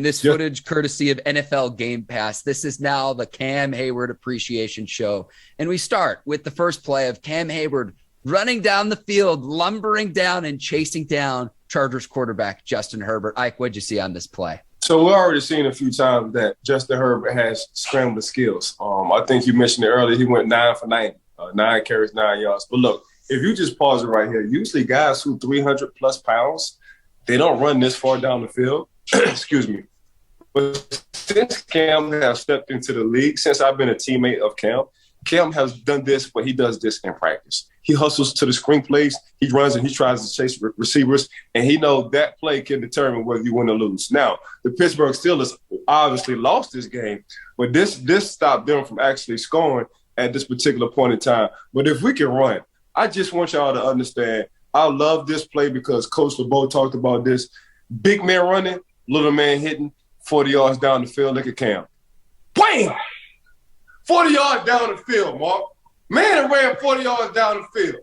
This footage courtesy of NFL Game Pass. This is now the Cam Heyward Appreciation Show. And we start with the first play of Cam Heyward running down the field, lumbering down and chasing down Chargers quarterback Justin Herbert. Ike, what'd you see on this play? So we've already seen a few times that Justin Herbert has scrambling skills. I think you mentioned it earlier. He went 9 for 90, 9 carries, 9 yards. But look, if you just pause it right here, usually guys who 300-plus pounds, they don't run this far down the field. Excuse me. But since Cam has stepped into the league, since I've been a teammate of Cam has done this, but he does this in practice. He hustles to the screen plays. He runs and he tries to chase receivers, and he knows that play can determine whether you win or lose. Now, the Pittsburgh Steelers obviously lost this game, but this stopped them from actually scoring at this particular point in time. But if we can run, I just want y'all to understand, I love this play because Coach LeBeau talked about this. Big man running, little man hitting, 40 yards down the field. Look at Cam. Wham! 40 yards down the field, Mark. Man ran 40 yards down the field.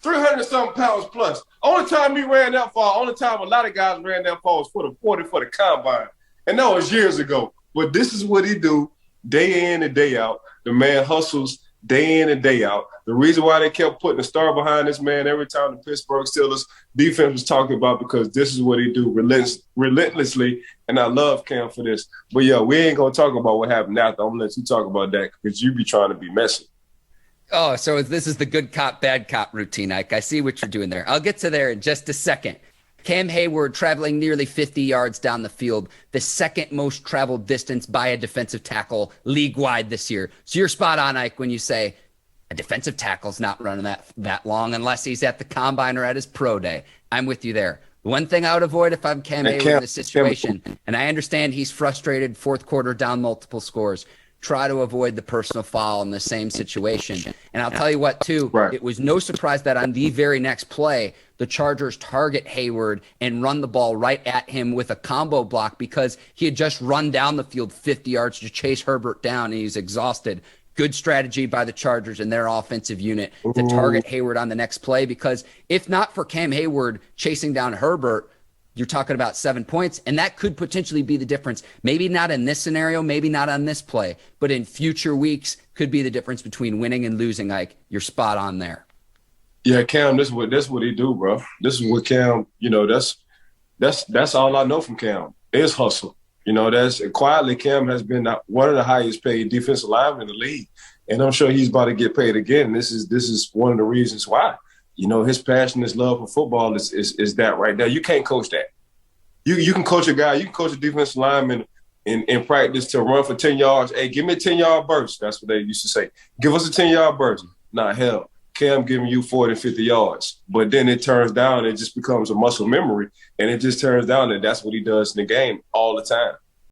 300-something pounds plus. Only time he ran that far, only time a lot of guys ran that far was for the 40 for the combine. And that was years ago. But this is what he do day in and day out. The man hustles day in and day out. The reason why they kept putting a star behind this man every time the Pittsburgh Steelers defense was talking about, because this is what he do relentlessly, and I love Cam for this. But, yeah, we ain't going to talk about what happened after. I'm going to let you talk about that because you be trying to be messy. Oh, so this is the good cop, bad cop routine, Ike. I see what you're doing there. I'll get to there in just a second. Cam Heyward traveling nearly 50 yards down the field, the second most traveled distance by a defensive tackle league-wide this year. So you're spot on, Ike, when you say a defensive tackle's not running that long unless he's at the combine or at his pro day. I'm with you there. One thing I would avoid if I'm Cam Heyward in this situation, and I understand he's frustrated, fourth quarter down multiple scores, try to avoid the personal foul in the same situation. And I'll tell you what, too, It was no surprise that on the very next play, the Chargers target Heyward and run the ball right at him with a combo block because he had just run down the field 50 yards to chase Herbert down, and he's exhausted. Good strategy by the Chargers and their offensive unit to target Heyward on the next play, because if not for Cam Heyward chasing down Herbert, you're talking about 7 points, and that could potentially be the difference. Maybe not in this scenario, maybe not on this play, but in future weeks could be the difference between winning and losing, Ike. You're spot on there. Yeah, Cam, this is what he do, bro. This is what Cam, that's all I know from Cam is hustle. That's quietly Cam has been one of the highest paid defensive linemen in the league, and I'm sure he's about to get paid again. This is one of the reasons why. His passion, his love for football is that right there. You can't coach that. You can coach a guy, you can coach a defensive lineman in practice to run for 10 yards. Hey, give me a 10-yard burst. That's what they used to say. Give us a 10-yard burst. Nah, hell, Cam giving you 40, 50 yards. But then it turns down, it just becomes a muscle memory, and it just turns down that that's what he does in the game all the time.